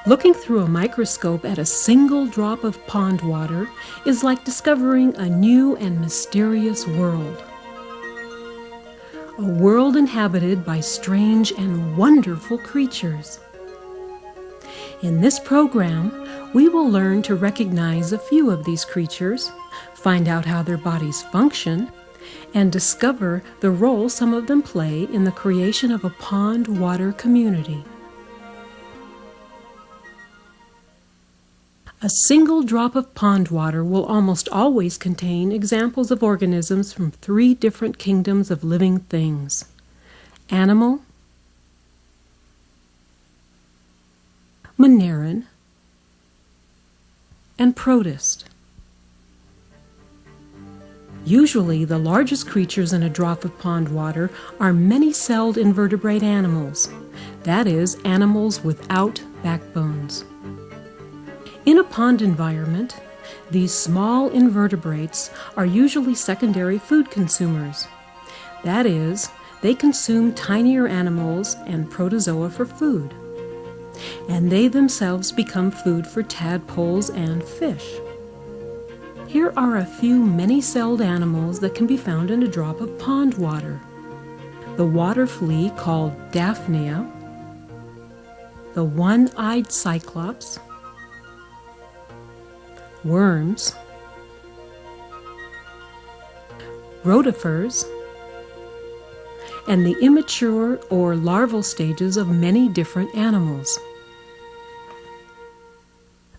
Looking through a microscope at a single drop of pond water is like discovering a new and mysterious world. A world inhabited by strange and wonderful creatures. In this program, we will learn to recognize a few of these creatures, find out how their bodies function, and discover the role some of them play in the creation of a pond water community. A single drop of pond water will almost always contain examples of organisms from 3 different kingdoms of living things: animal, mineran, and protist. Usually, the largest creatures in a drop of pond water are many-celled invertebrate animals, that is, animals without backbones. In a pond environment, these small invertebrates are usually secondary food consumers. That is, they consume tinier animals and protozoa for food, and they themselves become food for tadpoles and fish. Here are a few many-celled animals that can be found in a drop of pond water. The water flea called Daphnia, the one-eyed cyclops, worms, rotifers, and the immature or larval stages of many different animals.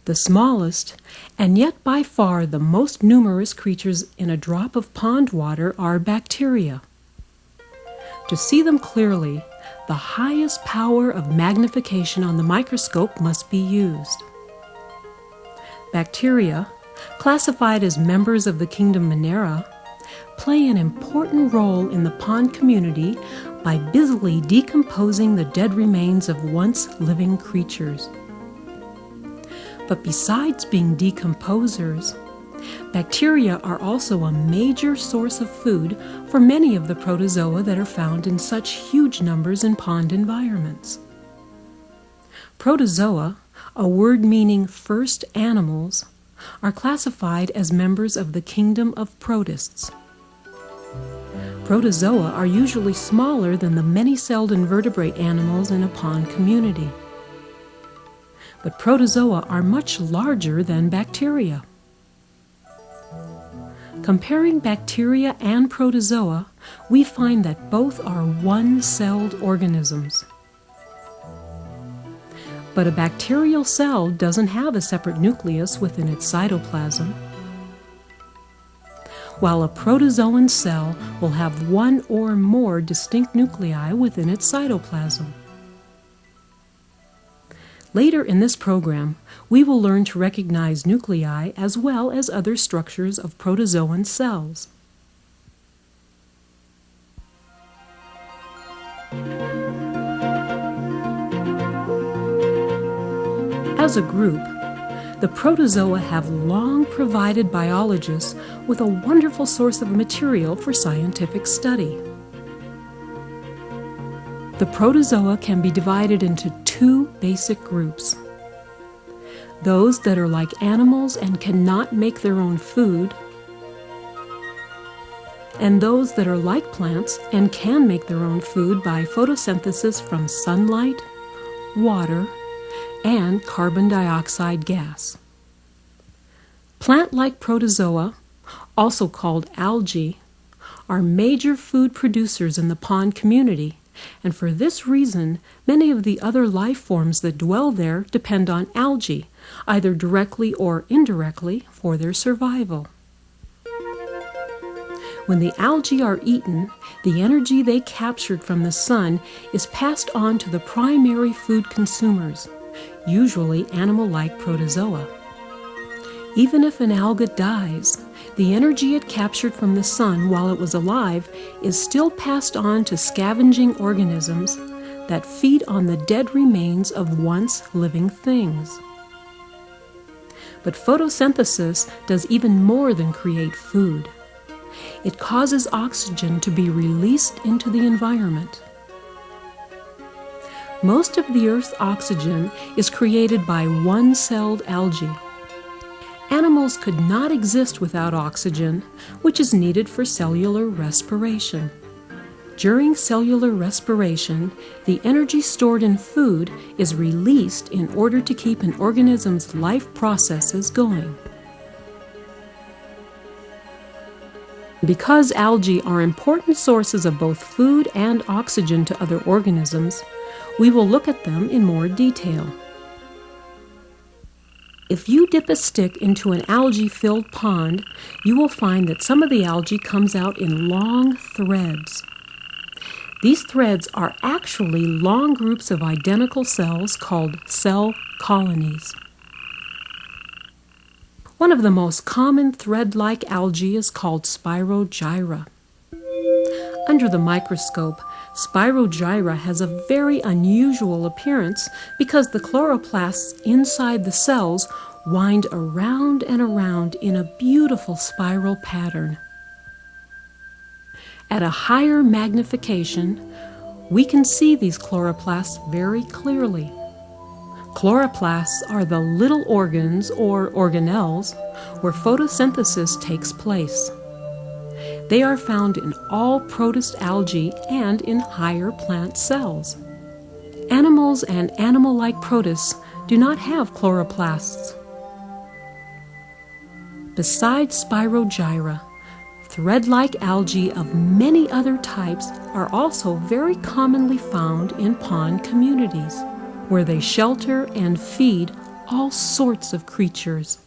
The smallest, and yet by far the most numerous creatures in a drop of pond water are bacteria. To see them clearly, the highest power of magnification on the microscope must be used. Bacteria, classified as members of the kingdom Minera, play an important role in the pond community by busily decomposing the dead remains of once living creatures. But besides being decomposers, bacteria are also a major source of food for many of the protozoa that are found in such huge numbers in pond environments. Protozoa, a word meaning first animals, are classified as members of the kingdom of protists. Protozoa are usually smaller than the many-celled invertebrate animals in a pond community. But protozoa are much larger than bacteria. Comparing bacteria and protozoa, we find that both are one-celled organisms. But a bacterial cell doesn't have a separate nucleus within its cytoplasm, while a protozoan cell will have one or more distinct nuclei within its cytoplasm. Later in this program, we will learn to recognize nuclei as well as other structures of protozoan cells. As a group, the protozoa have long provided biologists with a wonderful source of material for scientific study. The protozoa can be divided into 2 basic groups: those that are like animals and cannot make their own food, and those that are like plants and can make their own food by photosynthesis from sunlight, water, and carbon dioxide gas. Plant-like protozoa, also called algae, are major food producers in the pond community, and for this reason, many of the other life forms that dwell there depend on algae, either directly or indirectly, for their survival. When the algae are eaten, the energy they captured from the sun is passed on to the primary food consumers, usually animal-like protozoa. Even if an alga dies, the energy it captured from the sun while it was alive is still passed on to scavenging organisms that feed on the dead remains of once living things. But photosynthesis does even more than create food. It causes oxygen to be released into the environment. Most of the Earth's oxygen is created by one-celled algae. Animals could not exist without oxygen, which is needed for cellular respiration. During cellular respiration, the energy stored in food is released in order to keep an organism's life processes going. Because algae are important sources of both food and oxygen to other organisms, we will look at them in more detail. If you dip a stick into an algae-filled pond, you will find that some of the algae comes out in long threads. These threads are actually long groups of identical cells called cell colonies. One of the most common thread-like algae is called Spirogyra. Under the microscope, Spirogyra has a very unusual appearance because the chloroplasts inside the cells wind around and around in a beautiful spiral pattern. At a higher magnification, we can see these chloroplasts very clearly. Chloroplasts are the little organs or organelles where photosynthesis takes place. They are found in all protist algae and in higher plant cells. Animals and animal-like protists do not have chloroplasts. Besides Spirogyra, thread-like algae of many other types are also very commonly found in pond communities, where they shelter and feed all sorts of creatures.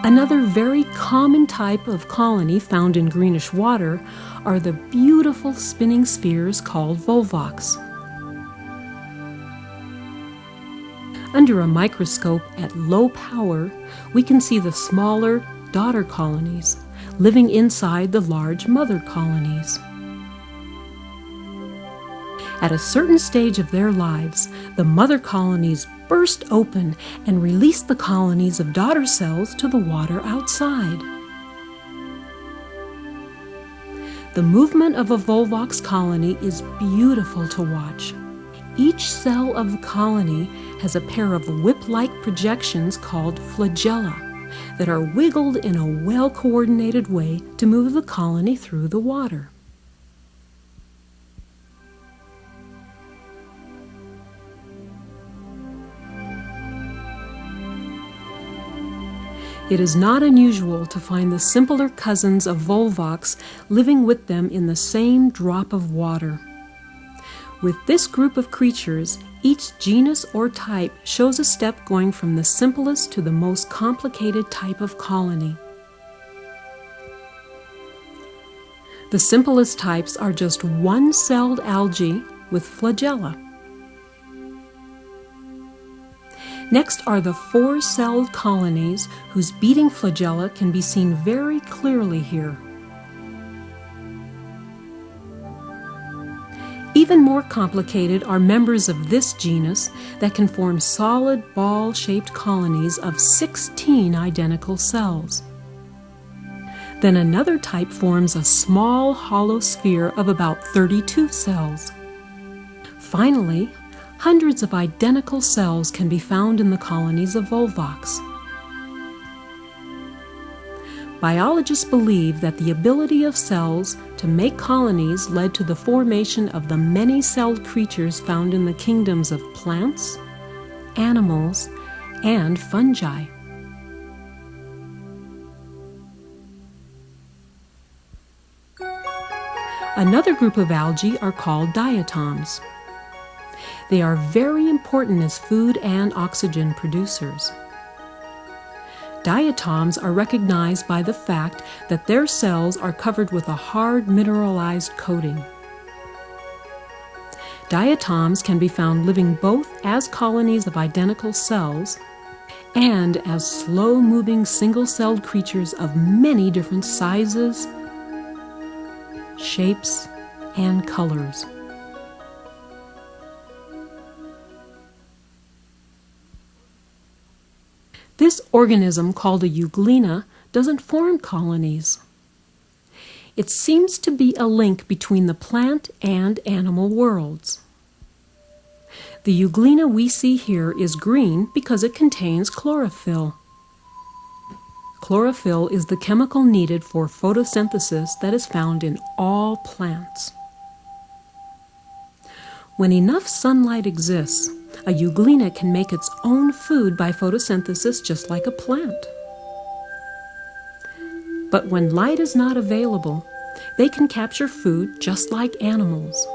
Another very common type of colony found in greenish water are the beautiful spinning spheres called volvox. Under a microscope at low power, we can see the smaller daughter colonies living inside the large mother colonies. At a certain stage of their lives, the mother colonies burst open and release the colonies of daughter cells to the water outside. The movement of a volvox colony is beautiful to watch. Each cell of the colony has a pair of whip-like projections called flagella that are wiggled in a well-coordinated way to move the colony through the water. It is not unusual to find the simpler cousins of volvox living with them in the same drop of water. With this group of creatures, each genus or type shows a step going from the simplest to the most complicated type of colony. The simplest types are just one-celled algae with flagella. Next are the four-celled colonies whose beating flagella can be seen very clearly here. Even more complicated are members of this genus that can form solid ball-shaped colonies of 16 identical cells. Then another type forms a small hollow sphere of about 32 cells. Finally, hundreds of identical cells can be found in the colonies of volvox. Biologists believe that the ability of cells to make colonies led to the formation of the many-celled creatures found in the kingdoms of plants, animals, and fungi. Another group of algae are called diatoms. They are very important as food and oxygen producers. Diatoms are recognized by the fact that their cells are covered with a hard mineralized coating. Diatoms can be found living both as colonies of identical cells and as slow-moving single-celled creatures of many different sizes, shapes, and colors. This organism, called a euglena, doesn't form colonies. It seems to be a link between the plant and animal worlds. The euglena we see here is green because it contains chlorophyll. Chlorophyll is the chemical needed for photosynthesis that is found in all plants. When enough sunlight exists, a euglena can make its own food by photosynthesis just like a plant. But when light is not available, they can capture food just like animals.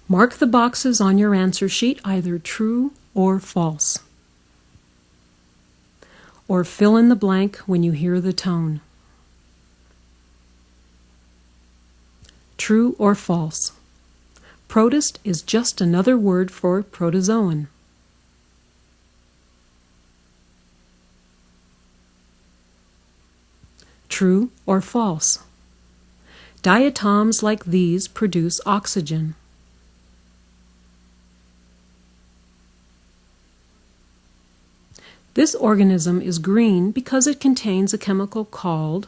Mark the boxes on your answer sheet either true or false. Or fill in the blank when you hear the tone. True or false. Protist is just another word for protozoan. True or false. Diatoms like these produce oxygen. This organism is green because it contains a chemical called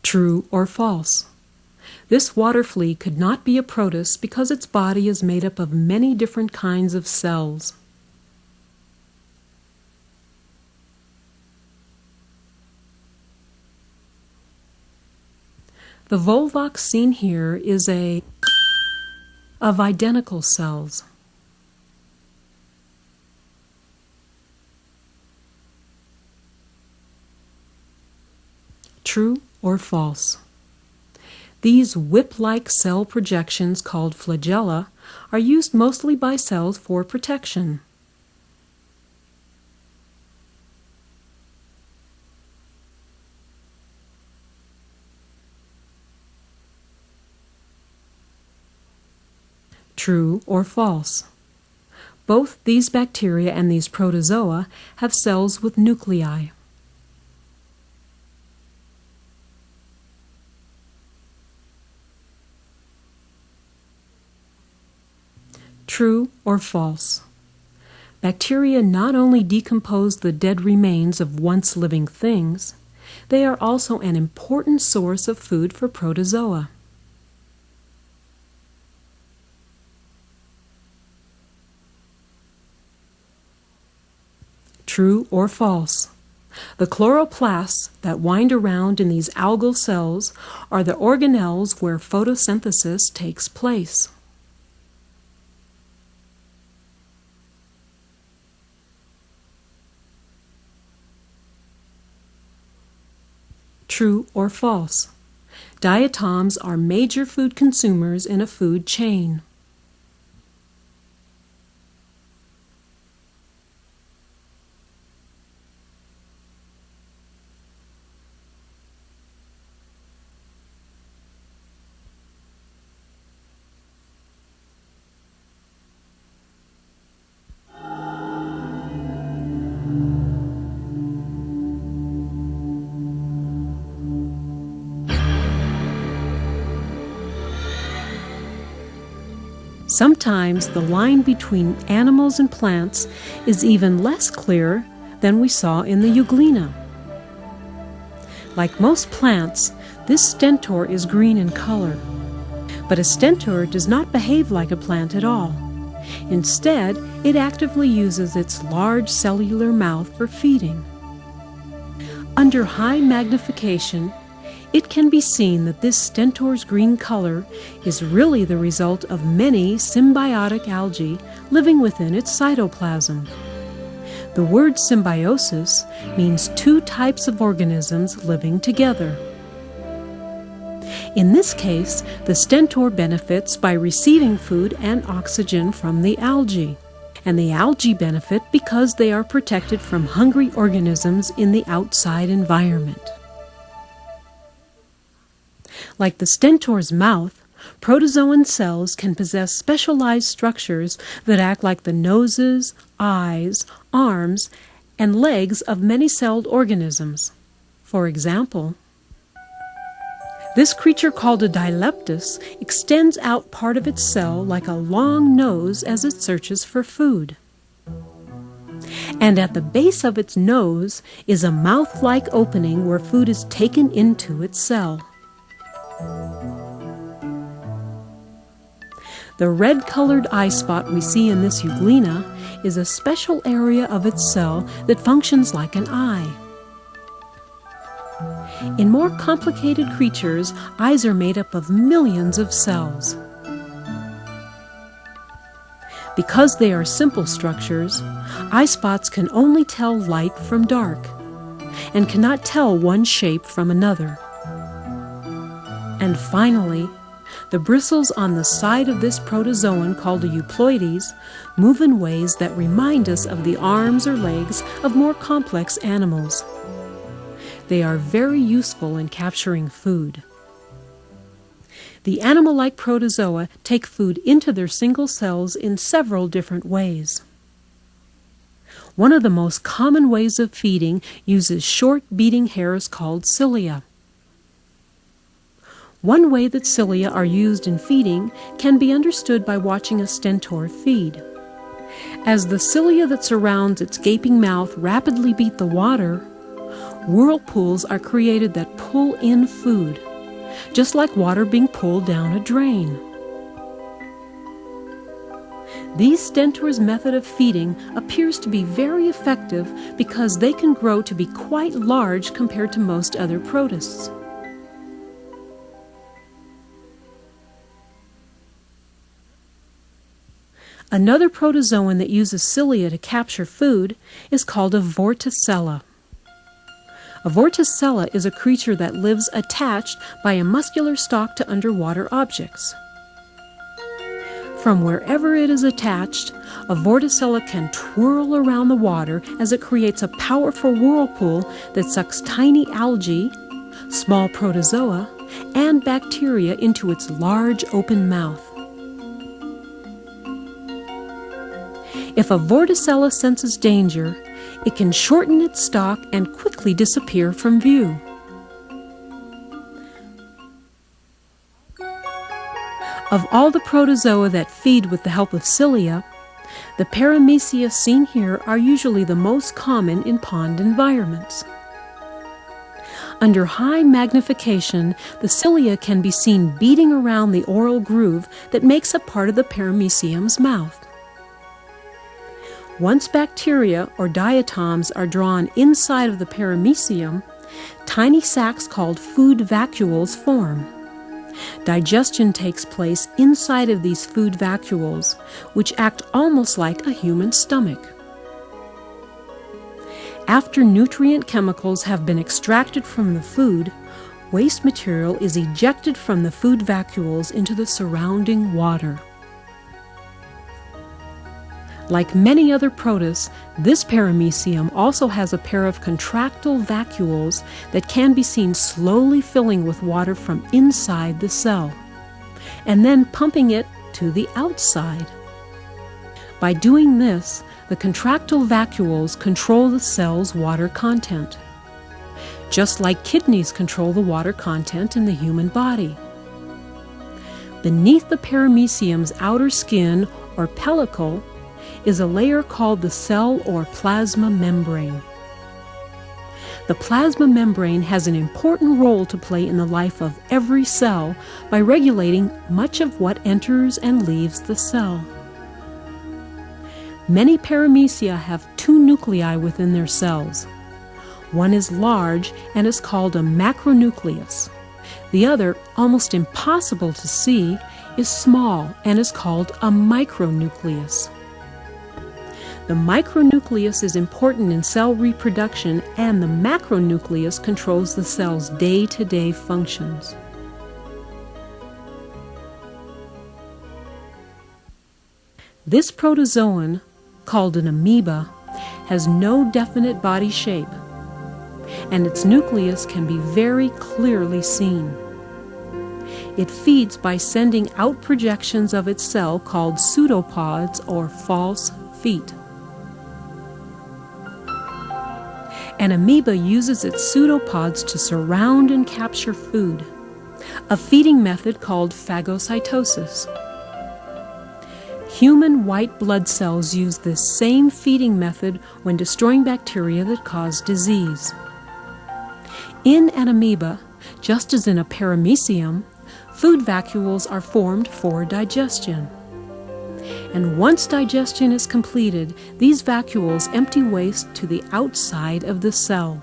true or false. This water flea could not be a protist because its body is made up of many different kinds of cells. The volvox seen here is of identical cells. True or false? These whip-like cell projections called flagella are used mostly by cells for protection. True or false? Both these bacteria and these protozoa have cells with nuclei. True or false? Bacteria not only decompose the dead remains of once living things, they are also an important source of food for protozoa. True or false? The chloroplasts that wind around in these algal cells are the organelles where photosynthesis takes place. True or false? Diatoms are major food consumers in a food chain. Sometimes the line between animals and plants is even less clear than we saw in the euglena. Like most plants, this stentor is green in color. But a stentor does not behave like a plant at all. Instead, it actively uses its large cellular mouth for feeding. Under high magnification, it can be seen that this stentor's green color is really the result of many symbiotic algae living within its cytoplasm. The word symbiosis means two types of organisms living together. In this case, the stentor benefits by receiving food and oxygen from the algae, and the algae benefit because they are protected from hungry organisms in the outside environment. Like the stentor's mouth, protozoan cells can possess specialized structures that act like the noses, eyes, arms, and legs of many-celled organisms. For example, this creature called a dileptus extends out part of its cell like a long nose as it searches for food. And at the base of its nose is a mouth-like opening where food is taken into its cell. The red-colored eye spot we see in this euglena is a special area of its cell that functions like an eye. In more complicated creatures, eyes are made up of millions of cells. Because they are simple structures, eye spots can only tell light from dark, and cannot tell one shape from another. And finally, the bristles on the side of this protozoan called a euploides move in ways that remind us of the arms or legs of more complex animals. They are very useful in capturing food. The animal-like protozoa take food into their single cells in several different ways. One of the most common ways of feeding uses short beating hairs called cilia. One way that cilia are used in feeding can be understood by watching a stentor feed. As the cilia that surrounds its gaping mouth rapidly beat the water, whirlpools are created that pull in food, just like water being pulled down a drain. These stentors' method of feeding appears to be very effective because they can grow to be quite large compared to most other protists. Another protozoan that uses cilia to capture food is called a vorticella. A vorticella is a creature that lives attached by a muscular stalk to underwater objects. From wherever it is attached, a vorticella can twirl around the water as it creates a powerful whirlpool that sucks tiny algae, small protozoa, and bacteria into its large open mouth. If a vorticella senses danger, it can shorten its stalk and quickly disappear from view. Of all the protozoa that feed with the help of cilia, the paramecia seen here are usually the most common in pond environments. Under high magnification, the cilia can be seen beating around the oral groove that makes up part of the paramecium's mouth. Once bacteria or diatoms are drawn inside of the paramecium, tiny sacs called food vacuoles form. Digestion takes place inside of these food vacuoles, which act almost like a human stomach. After nutrient chemicals have been extracted from the food, waste material is ejected from the food vacuoles into the surrounding water. Like many other protists, this paramecium also has a pair of contractile vacuoles that can be seen slowly filling with water from inside the cell, and then pumping it to the outside. By doing this, the contractile vacuoles control the cell's water content, just like kidneys control the water content in the human body. Beneath the paramecium's outer skin, or pellicle, is a layer called the cell or plasma membrane. The plasma membrane has an important role to play in the life of every cell by regulating much of what enters and leaves the cell. Many paramecia have two nuclei within their cells. One is large and is called a macronucleus. The other, almost impossible to see, is small and is called a micronucleus. The micronucleus is important in cell reproduction, and the macronucleus controls the cell's day-to-day functions. This protozoan, called an amoeba, has no definite body shape, and its nucleus can be very clearly seen. It feeds by sending out projections of its cell called pseudopods or false feet. An amoeba uses its pseudopods to surround and capture food, a feeding method called phagocytosis. Human white blood cells use this same feeding method when destroying bacteria that cause disease. In an amoeba, just as in a paramecium, food vacuoles are formed for digestion. And once digestion is completed, these vacuoles empty waste to the outside of the cell.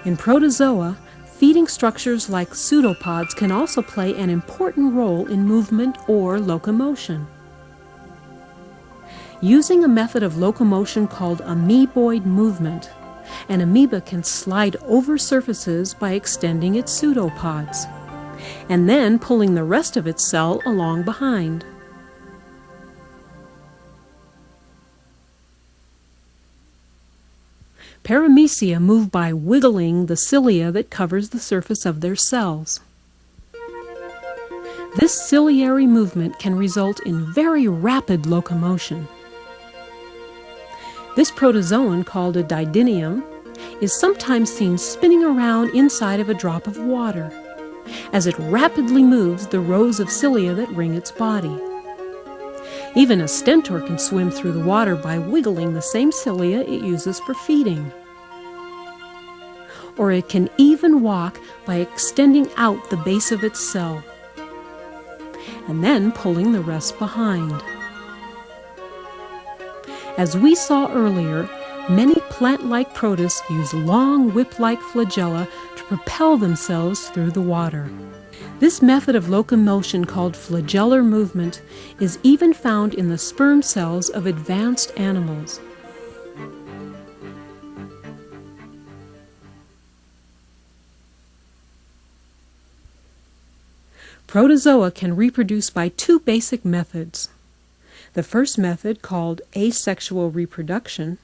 In protozoa, feeding structures like pseudopods can also play an important role in movement or locomotion. Using a method of locomotion called amoeboid movement, an amoeba can slide over surfaces by extending its pseudopods, and then pulling the rest of its cell along behind. Paramecia move by wiggling the cilia that covers the surface of their cells. This ciliary movement can result in very rapid locomotion. This protozoan, called a didymium, is sometimes seen spinning around inside of a drop of water as it rapidly moves the rows of cilia that ring its body. Even a stentor can swim through the water by wiggling the same cilia it uses for feeding. Or it can even walk by extending out the base of its cell and then pulling the rest behind. As we saw earlier, many plant-like protists use long whip-like flagella to propel themselves through the water. This method of locomotion, called flagellar movement, is even found in the sperm cells of advanced animals. Protozoa can reproduce by two basic methods. The first method, called asexual reproduction,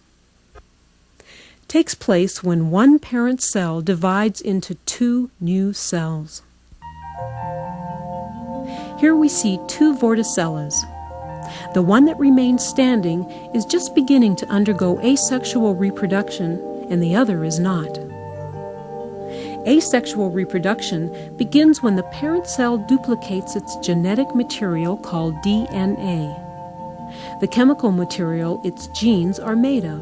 takes place when one parent cell divides into two new cells. Here we see two vorticellas. The one that remains standing is just beginning to undergo asexual reproduction, and the other is not. Asexual reproduction begins when the parent cell duplicates its genetic material called DNA, the chemical material its genes are made of.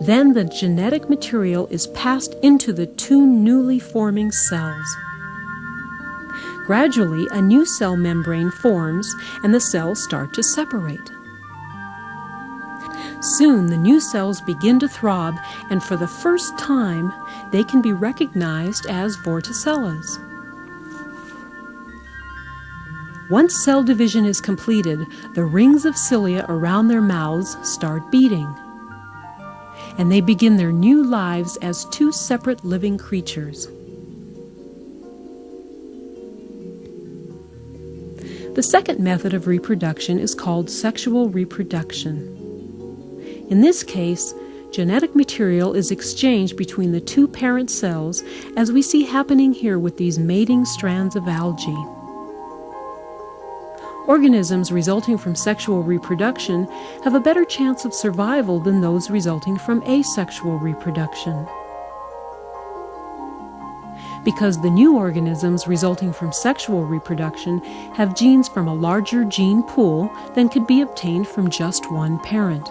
Then the genetic material is passed into the two newly forming cells. Gradually, a new cell membrane forms and the cells start to separate. Soon, the new cells begin to throb, and for the first time, they can be recognized as vorticellas. Once cell division is completed, the rings of cilia around their mouths start beating, and they begin their new lives as two separate living creatures. The second method of reproduction is called sexual reproduction. In this case, genetic material is exchanged between the two parent cells, as we see happening here with these mating strands of algae. Organisms resulting from sexual reproduction have a better chance of survival than those resulting from asexual reproduction, because the new organisms resulting from sexual reproduction have genes from a larger gene pool than could be obtained from just one parent.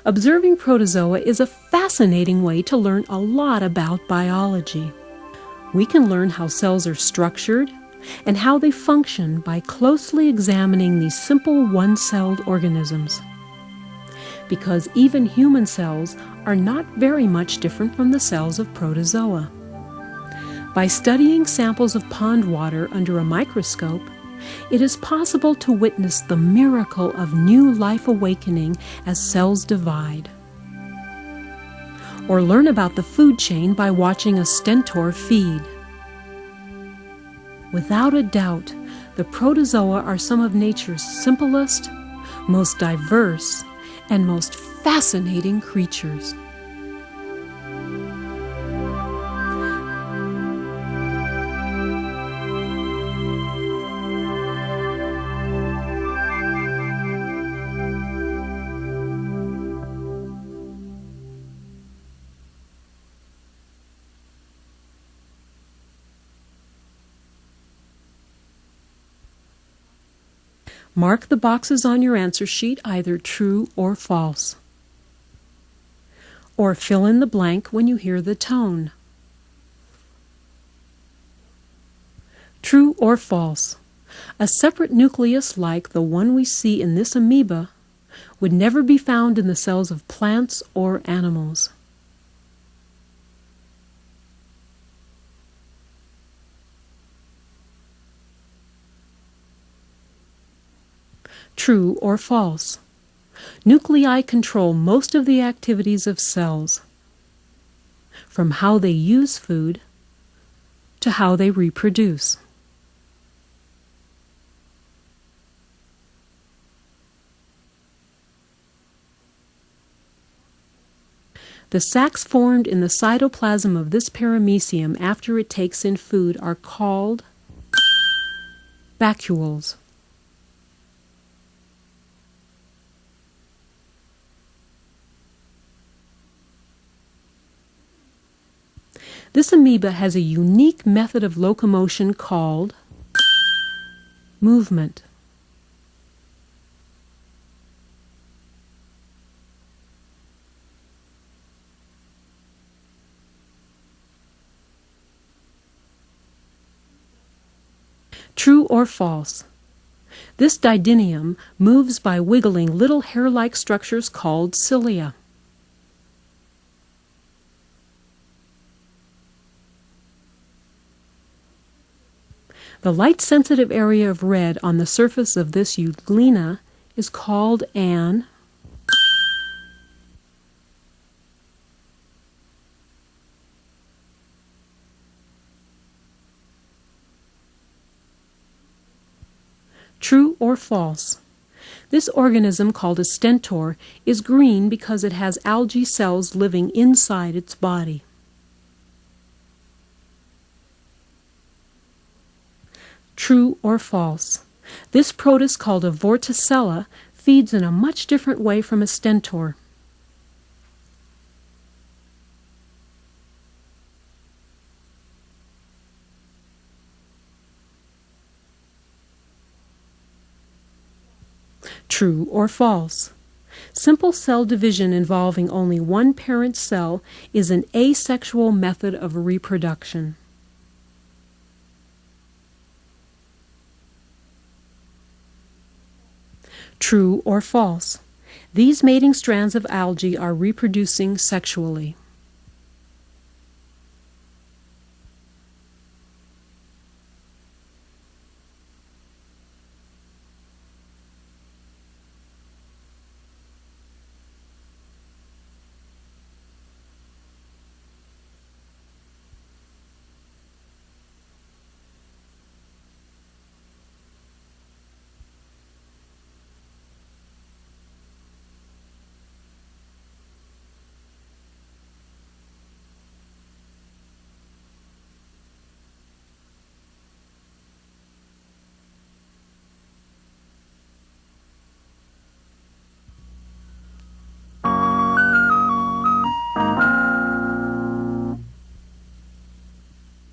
Observing protozoa is a fascinating way to learn a lot about biology. We can learn how cells are structured and how they function by closely examining these simple one-celled organisms, because even human cells are not very much different from the cells of protozoa. By studying samples of pond water under a microscope, it is possible to witness the miracle of new life awakening as cells divide, or learn about the food chain by watching a stentor feed. Without a doubt, the protozoa are some of nature's simplest, most diverse, and most fascinating creatures. Mark the boxes on your answer sheet either true or false. Or fill in the blank when you hear the tone. True or false. A separate nucleus like the one we see in this amoeba would never be found in the cells of plants or animals. True or false. Nuclei control most of the activities of cells, from how they use food to how they reproduce. The sacs formed in the cytoplasm of this paramecium after it takes in food are called vacuoles. This amoeba has a unique method of locomotion called movement. True or false? This didymium moves by wiggling little hair-like structures called cilia. The light-sensitive area of red on the surface of this euglena is called an True or false? This organism, called a stentor, is green because it has algae cells living inside its body. True or false? This protist, called a vorticella, feeds in a much different way from a stentor. True or false? Simple cell division involving only one parent cell is an asexual method of reproduction. True or false? These mating strands of algae are reproducing sexually.